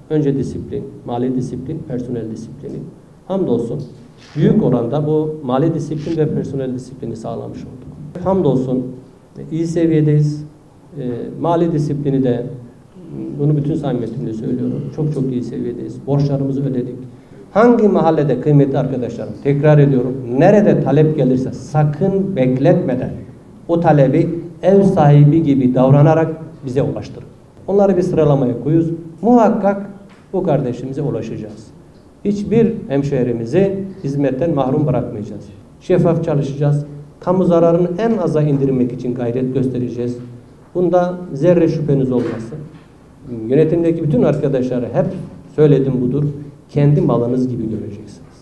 Önce disiplin, mali disiplin, personel disiplini. Hamdolsun büyük oranda bu mali disiplin ve personel disiplini sağlamış olduk. Hamdolsun iyi seviyedeyiz. Mali disiplini de, bunu bütün samimiyetimle söylüyorum, çok iyi seviyedeyiz. Borçlarımızı ödedik. Hangi mahallede kıymetli arkadaşlarım, tekrar ediyorum, nerede talep gelirse sakın bekletmeden o talebi ev sahibi gibi davranarak bize ulaştırın. Onları bir sıralamaya koyuyoruz. Muhakkak bu kardeşimize ulaşacağız. Hiçbir hemşehrimizi hizmetten mahrum bırakmayacağız. Şeffaf çalışacağız. Kamu zararını en aza indirmek için gayret göstereceğiz. Bunda zerre şüpheniz olmasın. Yönetimdeki bütün arkadaşlara hep söyledim budur. Kendi malınız gibi göreceksiniz.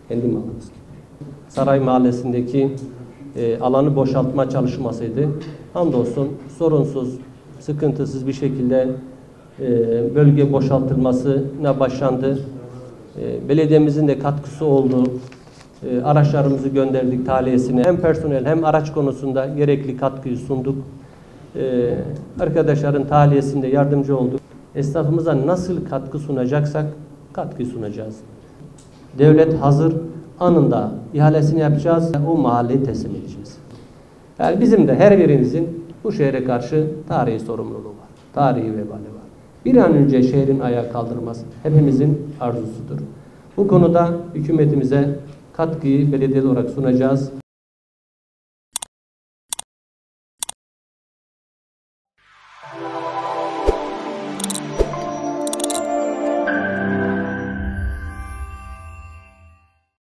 Kendi malınız gibi. Saray Mahallesi'ndeki alanı boşaltma çalışmasıydı. Hamdolsun sorunsuz, sıkıntısız bir şekilde bölge boşaltılmasına başlandı. Belediyemizin de katkısı oldu. Araçlarımızı gönderdik tahliyesine. Hem personel hem araç konusunda gerekli katkıyı sunduk. Arkadaşların tahliyesinde yardımcı olduk. Esnafımıza nasıl katkı sunacaksak katkı sunacağız. Devlet hazır, anında ihalesini yapacağız. O mahalleyi teslim edeceğiz. Yani bizim de her birimizin bu şehre karşı tarihi sorumluluğu var. Tarihi vebali var. Bir an önce şehrin ayağa kaldırılması hepimizin arzusudur. Bu konuda hükümetimize katkıyı belediye olarak sunacağız.